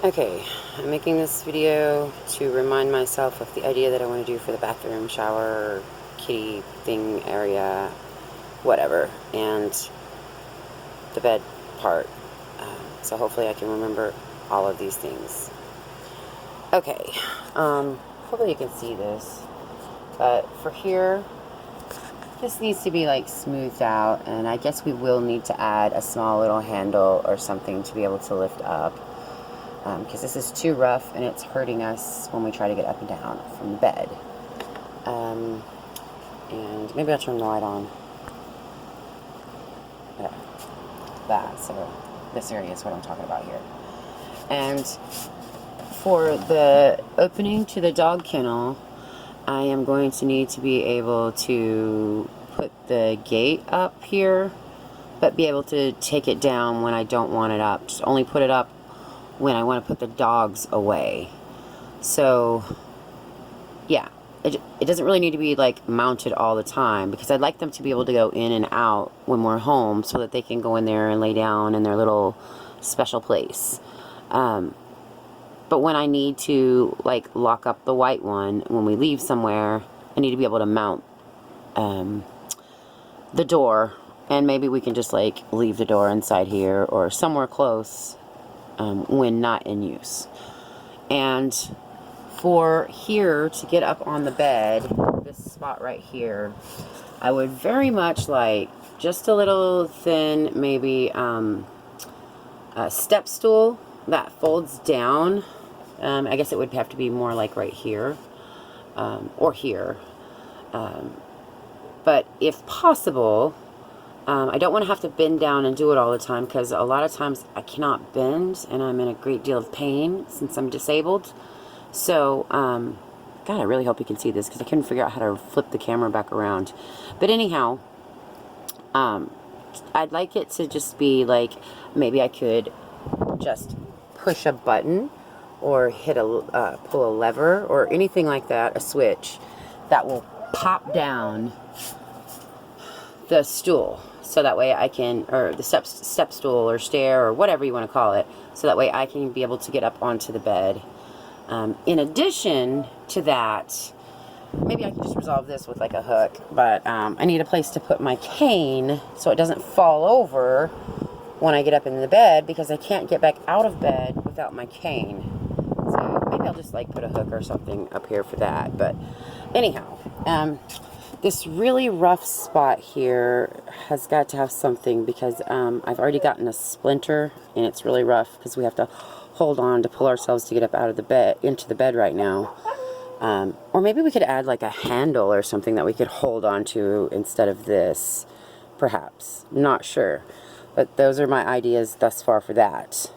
Okay, I'm making this video to remind myself of the idea that I want to do for the bathroom, shower, kitty thing area, whatever, and the bed part. So hopefully I can remember all of these things. Okay, hopefully you can see this, but for here, this needs to be like smoothed out, and I guess we will need to add a small little handle or something to be able to lift up. Because this is too rough and it's hurting us when we try to get up and down from the bed. And maybe I'll turn the light on. Yeah, that. So this area is what I'm talking about here. And for the opening to the dog kennel, I am going to need to be able to put the gate up here, but be able to take it down when I don't want it up. Just only put it up when I want to put the dogs away. So yeah, it doesn't really need to be like mounted all the time, because I'd like them to be able to go in and out when we're home so that they can go in there and lay down in their little special place. But when I need to like lock up the white one when we leave somewhere, I need to be able to mount the door, and maybe we can just like leave the door inside here or somewhere close when not in use. And for here to get up on the bed, this spot right here, I would very much like just a little thin, maybe a step stool that folds down. I guess it would have to be more like right here or here. But if possible, I don't want to have to bend down and do it all the time, because a lot of times I cannot bend and I'm in a great deal of pain since I'm disabled. So, God, I really hope you can see this, because I couldn't figure out how to flip the camera back around. But anyhow, I'd like it to just be like, maybe I could just push a button or hit a, pull a lever or anything like that, a switch, that will pop down the stool. So that way I can, or the step stool or stair or whatever you want to call it, so that way I can be able to get up onto the bed. In addition to that, maybe I can just resolve this with like a hook, but I need a place to put my cane so it doesn't fall over when I get up in the bed, because I can't get back out of bed without my cane. So maybe I'll just like put a hook or something up here for that. But anyhow, this really rough spot here has got to have something, because I've already gotten a splinter and it's really rough, because we have to hold on to pull ourselves to get up out of the bed, into the bed right now. Or maybe we could add like a handle or something that we could hold on to instead of this, perhaps. Not sure. But those are my ideas thus far for that.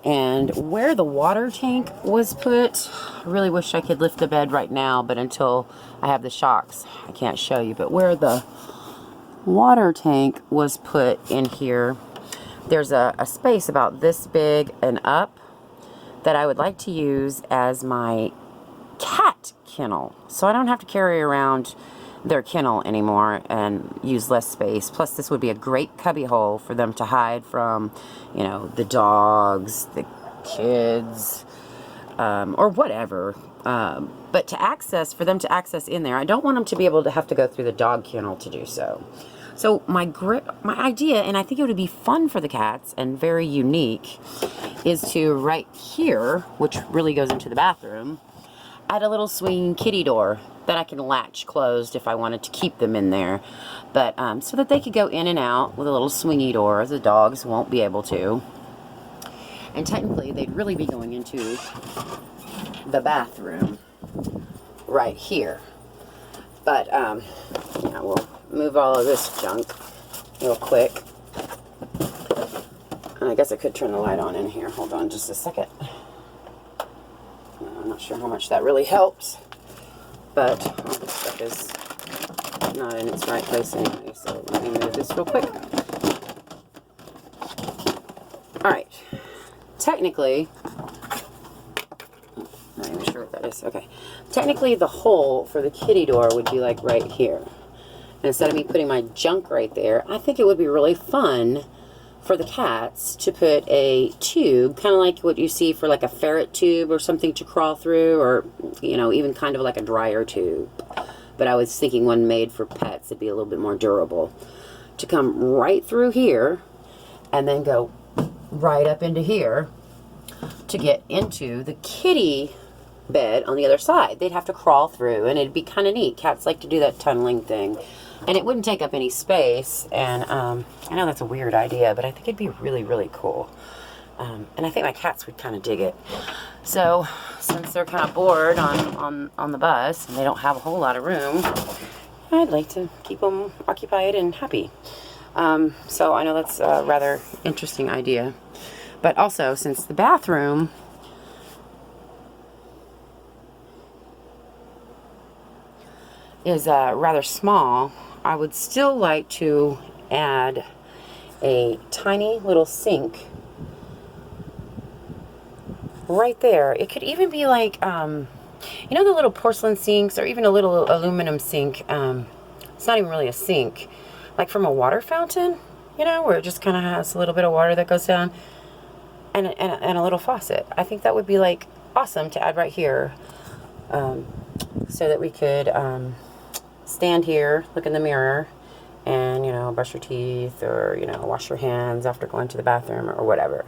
And where the water tank was put, I really wish I could lift the bed right now, but until I have the shocks, I can't show you. But where the water tank was put in here, there's a space about this big and up that I would like to use as my cat kennel, so I don't have to carry around their kennel anymore and use less space. Plus, this would be a great cubby hole for them to hide from, you know, the dogs, the kids, or whatever. But to access, for them to access in there, I don't want them to be able to have to go through the dog kennel to do so. So my idea, and I think it would be fun for the cats and very unique, is to right here, which really goes into the bathroom, add a little swinging kitty door that I can latch closed if I wanted to keep them in there. But so that they could go in and out with a little swingy door. The dogs won't be able to. And technically, they'd really be going into the bathroom right here. But yeah, we'll move all of this junk real quick. And I guess I could turn the light on in here. Hold on just a second. I'm not sure how much that really helps, but all this stuff is not in its right place anyway, so let me move this real quick. Alright, technically, I'm not even sure what that is. Okay, technically the hole for the kitty door would be like right here. And instead of me putting my junk right there, I think it would be really fun for the cats to put a tube, kind of like what you see for like a ferret tube or something to crawl through, or, you know, even kind of like a dryer tube. But I was thinking one made for pets would be a little bit more durable. To come right through here and then go right up into here to get into the kitty bed on the other side. They'd have to crawl through, and it'd be kind of neat. Cats like to do that tunneling thing. And it wouldn't take up any space, and I know that's a weird idea, but I think it'd be really, really cool. And I think my cats would kind of dig it. So, since they're kind of bored on the bus, and they don't have a whole lot of room, I'd like to keep them occupied and happy. So I know that's a rather interesting idea. But also, since the bathroom is rather small, I would still like to add a tiny little sink right there. It could even be like, you know, the little porcelain sinks, or even a little aluminum sink. It's not even really a sink, like from a water fountain, you know, where it just kind of has a little bit of water that goes down, and a little faucet. I think that would be like awesome to add right here, so that we could stand here, look in the mirror, and, you know, brush your teeth, or, you know, wash your hands after going to the bathroom or whatever.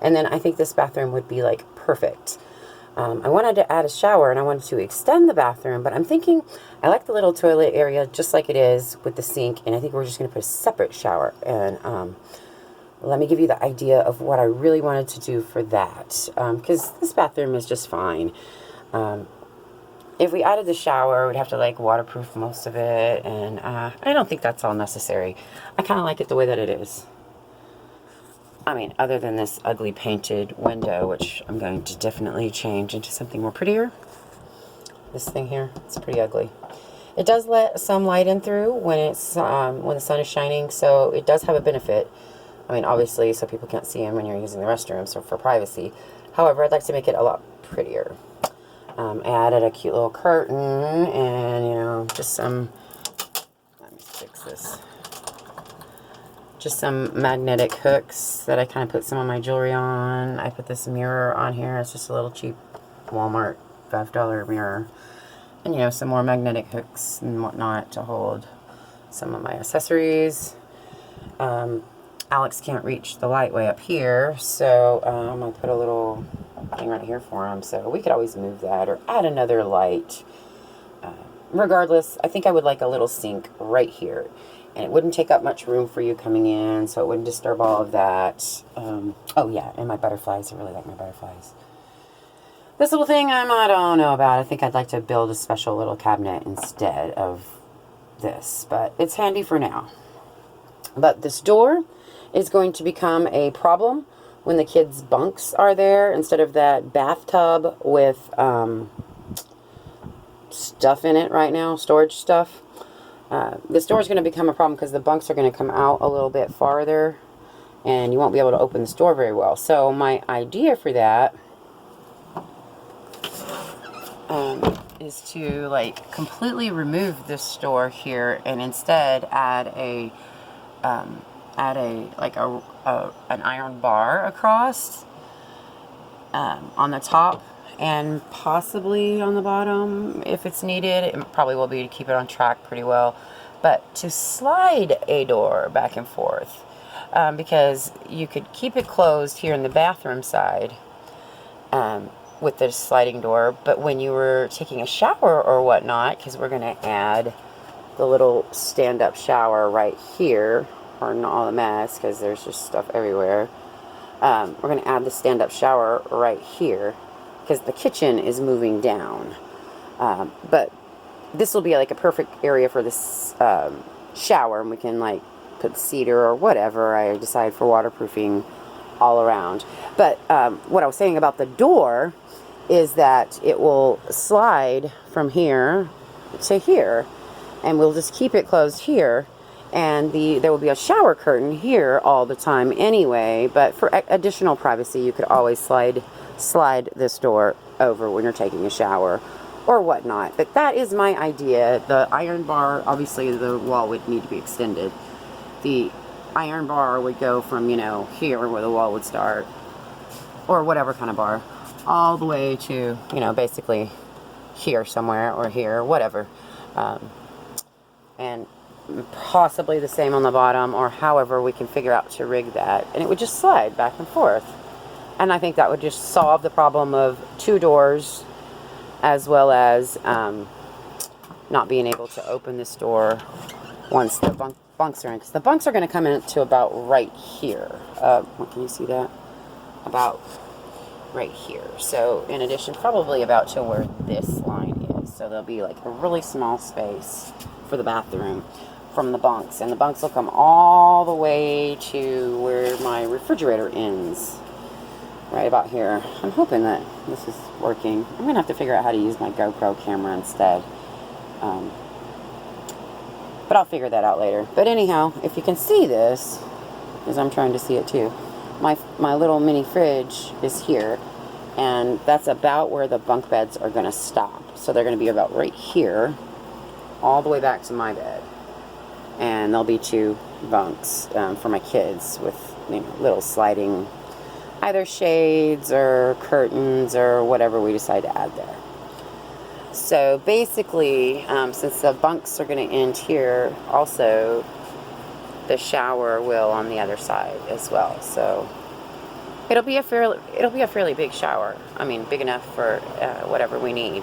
And then I think this bathroom would be like perfect. I wanted to add a shower, and I wanted to extend the bathroom, but I'm thinking I like the little toilet area just like it is with the sink, and I think we're just going to put a separate shower. And let me give you the idea of what I really wanted to do for that, because this bathroom is just fine. If we added the shower, we'd have to like waterproof most of it, and I don't think that's all necessary. I kind of like it the way that it is. I mean, other than this ugly painted window, which I'm going to definitely change into something more prettier. This thing here, it's pretty ugly. It does let some light in through when it's when the sun is shining, so it does have a benefit. I mean, obviously, so people can't see them when you're using the restroom, so for privacy. However, I'd like to make it a lot prettier. I added a cute little curtain, and, you know, just some, let me fix this, just some magnetic hooks that I kind of put some of my jewelry on. I put this mirror on here. It's just a little cheap Walmart $5 mirror. And, you know, some more magnetic hooks and whatnot to hold some of my accessories. Alex can't reach the light way up here, so I'm going to put a little thing right here for him, so we could always move that or add another light. Regardless, I think I would like a little sink right here, and it wouldn't take up much room for you coming in, so it wouldn't disturb all of that. Oh yeah, and my butterflies. I really like my butterflies. This little thing, I don't know about. I think I'd like to build a special little cabinet instead of this, but it's handy for now. But this door is going to become a problem when the kids' bunks are there, instead of that bathtub with stuff in it right now, storage stuff. This door is going to become a problem because the bunks are going to come out a little bit farther, and you won't be able to open this door very well. So my idea for that is to like completely remove this door here, and instead add an iron bar across on the top, and possibly on the bottom if it's needed. It probably will be to keep it on track pretty well, but to slide a door back and forth, because you could keep it closed here in the bathroom side with the sliding door, but when you were taking a shower or whatnot, because we're going to add the little stand-up shower right here, pardon all the mess because there's just stuff everywhere. We're going to add the stand-up shower right here because the kitchen is moving down. But this will be like a perfect area for this shower, and we can like put cedar or whatever I decide for waterproofing all around. But what I was saying about the door is that it will slide from here to here, and we'll just keep it closed here. And there will be a shower curtain here all the time anyway, but for additional privacy, you could always slide this door over when you're taking a shower or whatnot. But that is my idea. The iron bar, obviously the wall would need to be extended. The iron bar would go from, you know, here where the wall would start, or whatever kind of bar, all the way to, you know, basically here somewhere, or here, whatever. And possibly the same on the bottom, or however we can figure out to rig that. And it would just slide back and forth. And I think that would just solve the problem of 2 doors, as well as not being able to open this door once the bunks are in. Because the bunks are going to come into about right here. Can you see that? About right here. So in addition, probably about to where this line is. So there'll be like a really small space for the bathroom from the bunks. And the bunks will come all the way to where my refrigerator ends. Right about here. I'm hoping that this is working. I'm going to have to figure out how to use my GoPro camera instead. But I'll figure that out later. But anyhow, if you can see this, because I'm trying to see it too, my little mini fridge is here. And that's about where the bunk beds are going to stop. So they're going to be about right here, all the way back to my bed. And there'll be 2 bunks for my kids with, you know, little sliding either shades or curtains or whatever we decide to add there. So basically, since the bunks are going to end here, also the shower will on the other side as well. So it'll be a fairly big shower. I mean, big enough for whatever we need.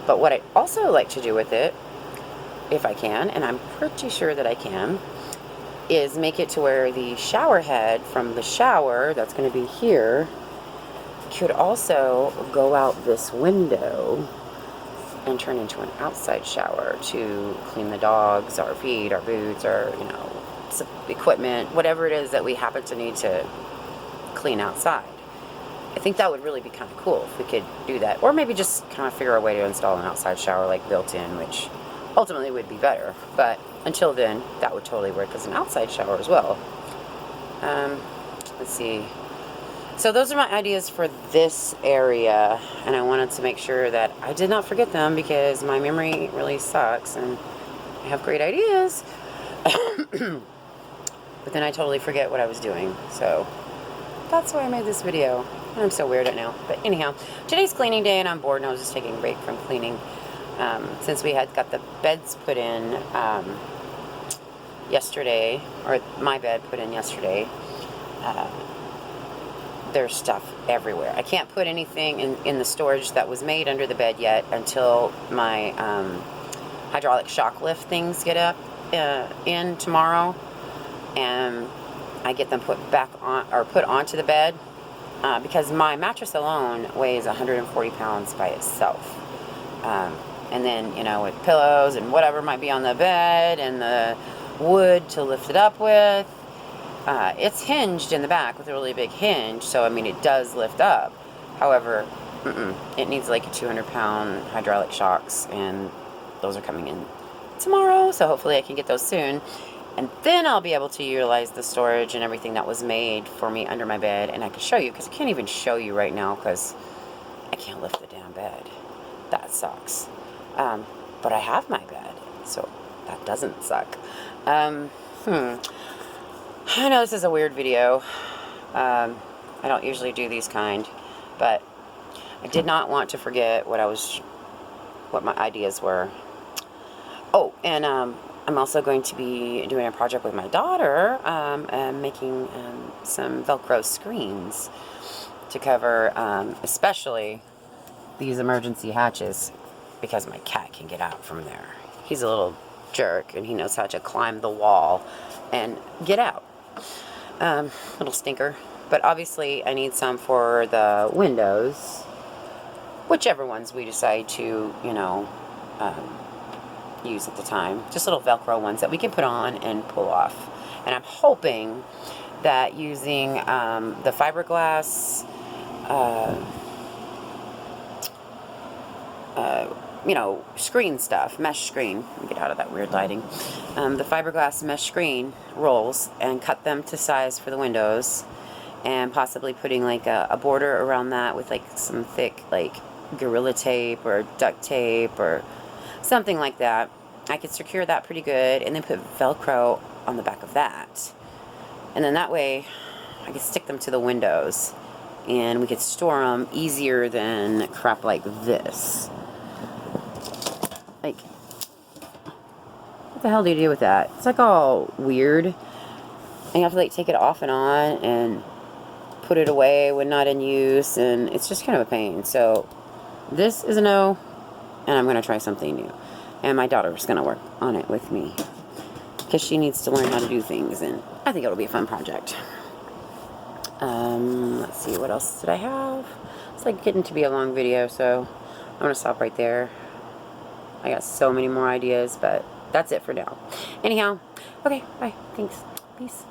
But what I also like to do with it, if I can, and I'm pretty sure that I can, is make it to where the shower head from the shower, that's going to be here, could also go out this window and turn into an outside shower to clean the dogs, our feet, our boots, or, you know, equipment, whatever it is that we happen to need to clean outside. I think that would really be kind of cool if we could do that. Or maybe just kind of figure a way to install an outside shower like built in, which ultimately would be better. But until then, that would totally work as an outside shower as well. Let's see. So those are my ideas for this area, and I wanted to make sure that I did not forget them because my memory really sucks and I have great ideas. But then I totally forget what I was doing. So that's why I made this video. And I'm so weird at now. But anyhow, today's cleaning day and I'm bored and I was just taking a break from cleaning. Since we had got the beds put in yesterday, or my bed put in yesterday, there's stuff everywhere. I can't put anything in the storage that was made under the bed yet until my hydraulic shock lift things get up in tomorrow, and I get them put back on, or put onto the bed, because my mattress alone weighs 140 pounds by itself. And then, you know, with pillows and whatever might be on the bed and the wood to lift it up with, it's hinged in the back with a really big hinge, so I mean it does lift up. However, it needs like a 200-pound hydraulic shocks, and those are coming in tomorrow, so hopefully I can get those soon. And then I'll be able to utilize the storage and everything that was made for me under my bed, and I can show you, because I can't even show you right now because I can't lift the damn bed. That sucks. But I have my bed, so that doesn't suck. I know this is a weird video. I don't usually do these kind, but I did not want to forget what my ideas were. Oh, and I'm also going to be doing a project with my daughter, making some Velcro screens to cover, especially these emergency hatches, because my cat can get out from there. He's a little jerk, and he knows how to climb the wall and get out. Little stinker. But obviously I need some for the windows, whichever ones we decide to, you know, use at the time. Just little Velcro ones that we can put on and pull off. And I'm hoping that using the fiberglass, you know, screen stuff, mesh screen. Let me get out of that weird lighting. The fiberglass mesh screen rolls, and cut them to size for the windows, and possibly putting like a border around that with like some thick like Gorilla Tape or duct tape or something like that. I could secure that pretty good, and then put Velcro on the back of that. And then that way I could stick them to the windows and we could store them easier than crap like this. Like, what the hell do you do with that? It's like all weird. And you have to like take it off and on and put it away when not in use, and it's just kind of a pain. So this is a no, and I'm going to try something new. And my daughter's going to work on it with me because she needs to learn how to do things, and I think it'll be a fun project. Let's see, what else did I have? It's like getting to be a long video, so I'm going to stop right there. I got so many more ideas, but that's it for now. Anyhow, okay, bye. Thanks. Peace.